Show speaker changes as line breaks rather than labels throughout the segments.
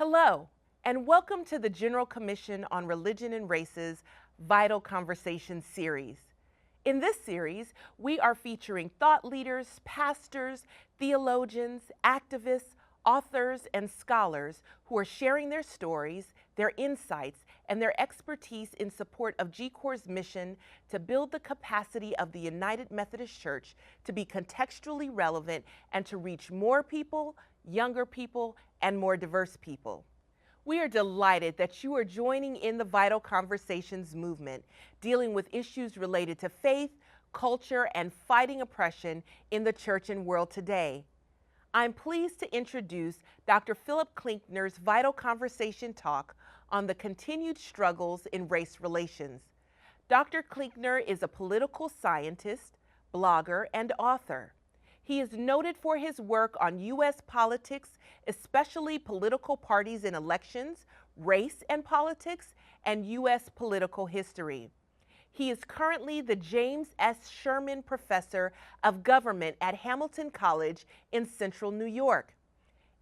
Hello, and welcome to the General Commission on Religion and Race's Vital Conversations series. In this series, we are featuring thought leaders, pastors, theologians, activists, authors, and scholars who are sharing their stories, their insights, and their expertise in support of GCOR's mission to build the capacity of the United Methodist Church to be contextually relevant and to reach more people, younger people, and more diverse people. We are delighted that you are joining in the Vital Conversations movement, dealing with issues related to faith, culture, and fighting oppression in the church and world today. I'm pleased to introduce Dr. Philip Klinkner's Vital Conversation talk on the continued struggles in race relations. Dr. Klinkner is a political scientist, blogger, and author. He is noted for his work on U.S. politics, especially political parties in elections, race and politics, and U.S. political history. He is currently the James S. Sherman Professor of Government at Hamilton College in Central New York.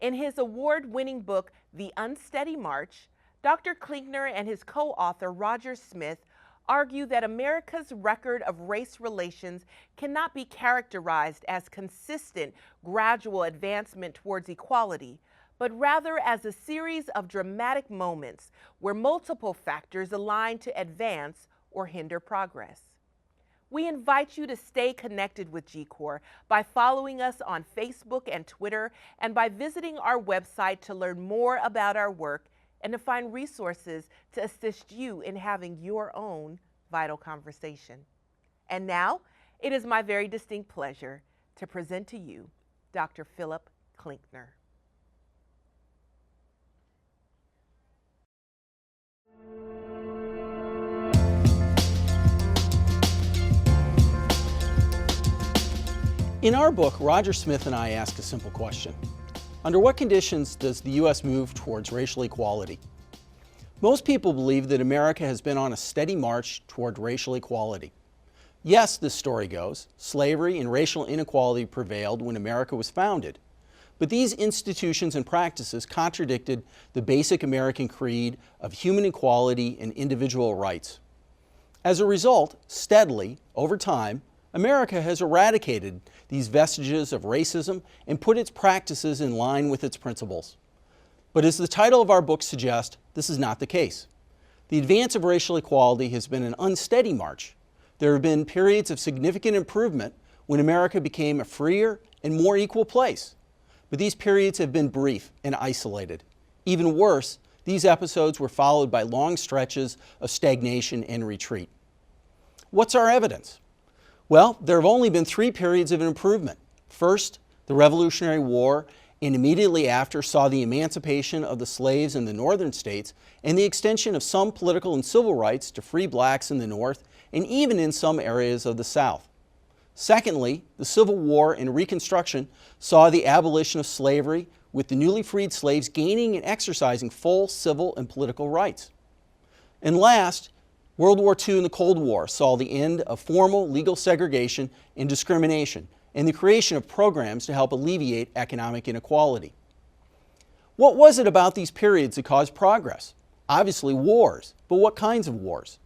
In his award-winning book, The Unsteady March, Dr. Klinkner and his co-author Roger Smith argue that America's record of race relations cannot be characterized as consistent, gradual advancement towards equality, but rather as a series of dramatic moments where multiple factors align to advance or hinder progress. We invite you to stay connected with GCOR by following us on Facebook and Twitter, and by visiting our website to learn more about our work and to find resources to assist you in having your own vital conversation. And now, it is my very distinct pleasure to present to you Dr. Philip Klinkner.
In our book, Roger Smith and I ask a simple question. Under what conditions does the U.S. move towards racial equality? Most people believe that America has been on a steady march toward racial equality. Yes, this story goes, slavery and racial inequality prevailed when America was founded. But these institutions and practices contradicted the basic American creed of human equality and individual rights. As a result, steadily, over time, America has eradicated these vestiges of racism and put its practices in line with its principles. But as the title of our book suggests, this is not the case. The advance of racial equality has been an unsteady march. There have been periods of significant improvement when America became a freer and more equal place. But these periods have been brief and isolated. Even worse, these episodes were followed by long stretches of stagnation and retreat. What's our evidence? Well, there have only been 3 periods of improvement. First, the Revolutionary War, and immediately after saw the emancipation of the slaves in the northern states and the extension of some political and civil rights to free blacks in the North and even in some areas of the South. Secondly, the Civil War and Reconstruction saw the abolition of slavery, with the newly freed slaves gaining and exercising full civil and political rights. And last, World War II and the Cold War saw the end of formal legal segregation and discrimination and the creation of programs to help alleviate economic inequality. What was it about these periods that caused progress? Obviously wars, but what kinds of wars?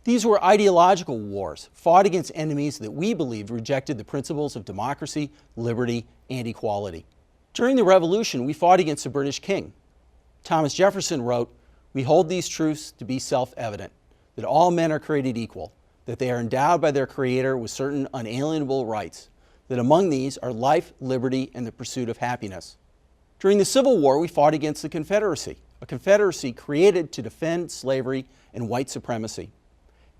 These were ideological wars fought against enemies that we believed rejected the principles of democracy, liberty, and equality. During the Revolution, we fought against the British king. Thomas Jefferson wrote, "We hold these truths to be self-evident, that all men are created equal, that they are endowed by their Creator with certain unalienable rights, that among these are life, liberty, and the pursuit of happiness." During the Civil War, we fought against the Confederacy, a confederacy created to defend slavery and white supremacy.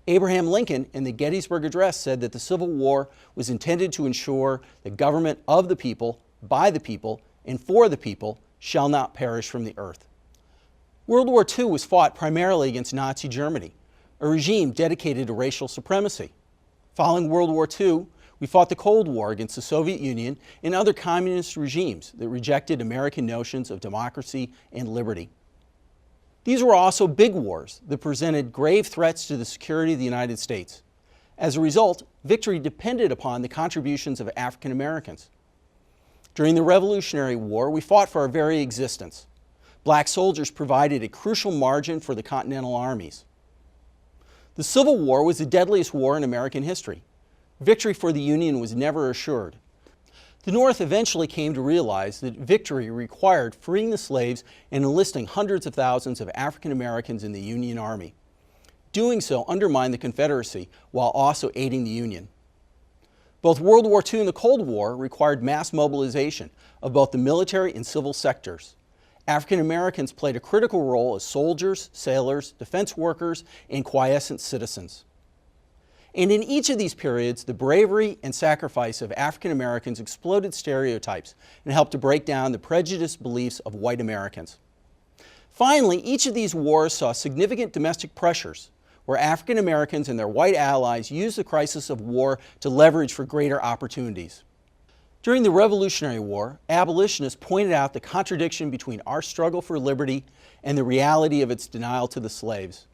Abraham Lincoln in the Gettysburg Address said that the Civil War was intended to ensure the government of the people, by the people, and for the people shall not perish from the earth. World War II was fought primarily against Nazi Germany, a regime dedicated to racial supremacy. Following World War II, we fought the Cold War against the Soviet Union and other communist regimes that rejected American notions of democracy and liberty. These were also big wars that presented grave threats to the security of the United States. As a result, victory depended upon the contributions of African Americans. During the Revolutionary War, we fought for our very existence. Black soldiers provided a crucial margin for the Continental armies. The Civil War was the deadliest war in American history. Victory for the Union was never assured. The North eventually came to realize that victory required freeing the slaves and enlisting hundreds of thousands of African Americans in the Union Army. Doing so undermined the Confederacy while also aiding the Union. Both World War II and the Cold War required mass mobilization of both the military and civil sectors. African Americans played a critical role as soldiers, sailors, defense workers, and quiescent citizens. And in each of these periods, the bravery and sacrifice of African Americans exploded stereotypes and helped to break down the prejudiced beliefs of white Americans. Finally, each of these wars saw significant domestic pressures, where African Americans and their white allies used the crisis of war to leverage for greater opportunities. During the Revolutionary War, abolitionists pointed out the contradiction between our struggle for liberty and the reality of its denial to the slaves.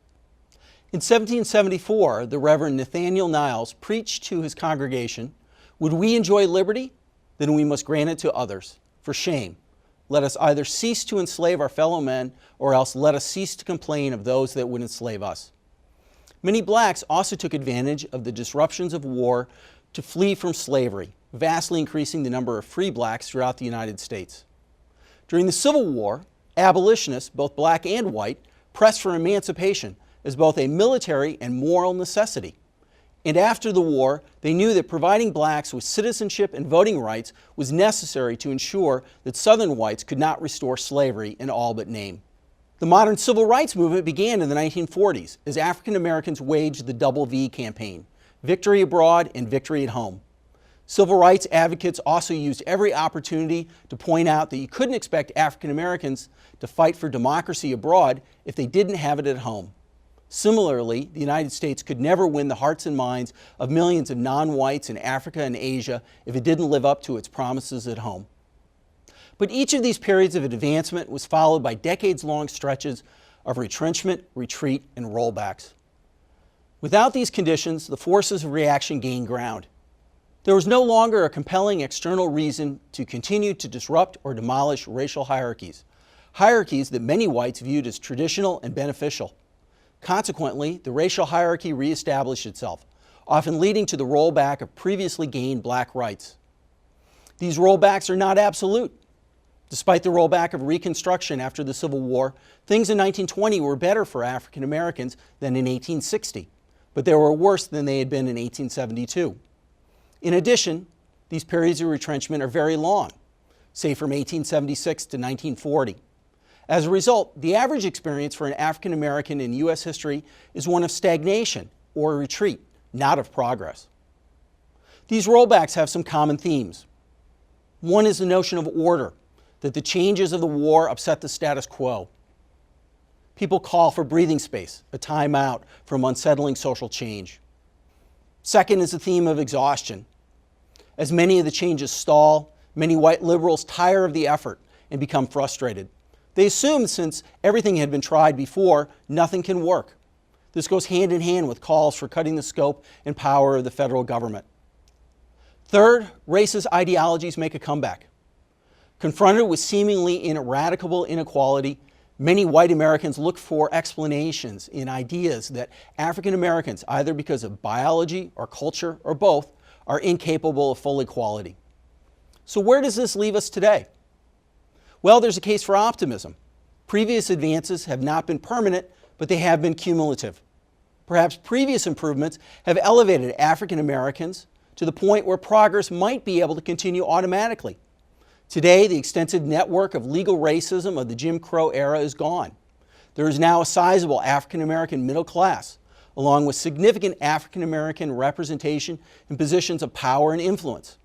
In 1774, the Reverend Nathaniel Niles preached to his congregation, "Would we enjoy liberty? Then we must grant it to others. For shame, let us either cease to enslave our fellow men, or else let us cease to complain of those that would enslave us." Many blacks also took advantage of the disruptions of war to flee from slavery, vastly increasing the number of free blacks throughout the United States. During the Civil War, abolitionists, both black and white, pressed for emancipation as both a military and moral necessity. And after the war, they knew that providing blacks with citizenship and voting rights was necessary to ensure that Southern whites could not restore slavery in all but name. The modern civil rights movement began in the 1940s as African Americans waged the Double V campaign, victory abroad and victory at home. Civil rights advocates also used every opportunity to point out that you couldn't expect African Americans to fight for democracy abroad if they didn't have it at home. Similarly, the United States could never win the hearts and minds of millions of non-whites in Africa and Asia if it didn't live up to its promises at home. But each of these periods of advancement was followed by decades-long stretches of retrenchment, retreat, and rollbacks. Without these conditions, the forces of reaction gained ground. There was no longer a compelling external reason to continue to disrupt or demolish racial hierarchies, hierarchies that many whites viewed as traditional and beneficial. Consequently, the racial hierarchy reestablished itself, often leading to the rollback of previously gained black rights. These rollbacks are not absolute. Despite the rollback of Reconstruction after the Civil War, things in 1920 were better for African Americans than in 1860, but they were worse than they had been in 1872. In addition, these periods of retrenchment are very long, say from 1876 to 1940. As a result, the average experience for an African American in U.S. history is one of stagnation or retreat, not of progress. These rollbacks have some common themes. One is the notion of order, that the changes of the war upset the status quo. People call for breathing space, a time out from unsettling social change. Second is the theme of exhaustion. As many of the changes stall, many white liberals tire of the effort and become frustrated. They assume since everything had been tried before, nothing can work. This goes hand in hand with calls for cutting the scope and power of the federal government. Third, racist ideologies make a comeback. Confronted with seemingly ineradicable inequality, many white Americans look for explanations in ideas that African Americans, either because of biology or culture or both, are incapable of full equality. So where does this leave us today? Well, there's a case for optimism. Previous advances have not been permanent, but they have been cumulative. Perhaps previous improvements have elevated African Americans to the point where progress might be able to continue automatically. Today, the extensive network of legal racism of the Jim Crow era is gone. There is now a sizable African American middle class, along with significant African American representation in positions of power and influence.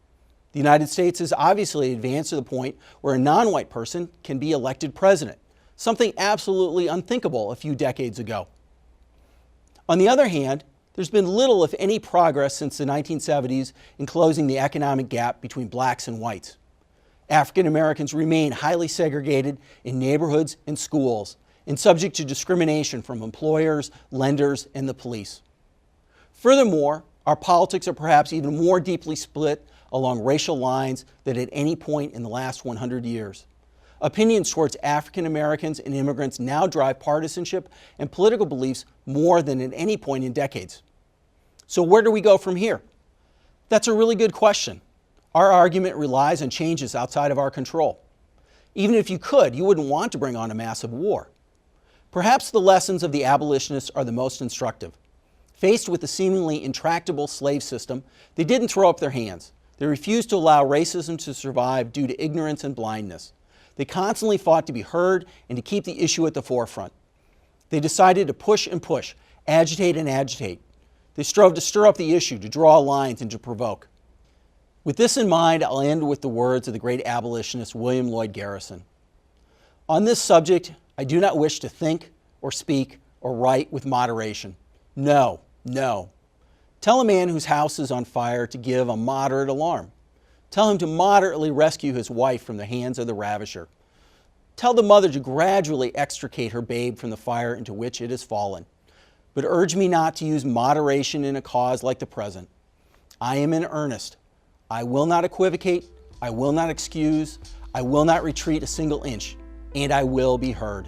The United States has obviously advanced to the point where a non-white person can be elected president, something absolutely unthinkable a few decades ago. On the other hand, there's been little, if any, progress since the 1970s in closing the economic gap between blacks and whites. African Americans remain highly segregated in neighborhoods and schools and subject to discrimination from employers, lenders, and the police. Furthermore, our politics are perhaps even more deeply split along racial lines than at any point in the last 100 years. Opinions towards African Americans and immigrants now drive partisanship and political beliefs more than at any point in decades. So where do we go from here? That's a really good question. Our argument relies on changes outside of our control. Even if you could, you wouldn't want to bring on a massive war. Perhaps the lessons of the abolitionists are the most instructive. Faced with the seemingly intractable slave system, they didn't throw up their hands. They refused to allow racism to survive due to ignorance and blindness. They constantly fought to be heard and to keep the issue at the forefront. They decided to push and push, agitate and agitate. They strove to stir up the issue, to draw lines, and to provoke. With this in mind, I'll end with the words of the great abolitionist William Lloyd Garrison. On this subject, I do not wish to think or speak or write with moderation. No, no. Tell a man whose house is on fire to give a moderate alarm. Tell him to moderately rescue his wife from the hands of the ravisher. Tell the mother to gradually extricate her babe from the fire into which it has fallen. But urge me not to use moderation in a cause like the present. I am in earnest. I will not equivocate. I will not excuse. I will not retreat a single inch. And I will be heard.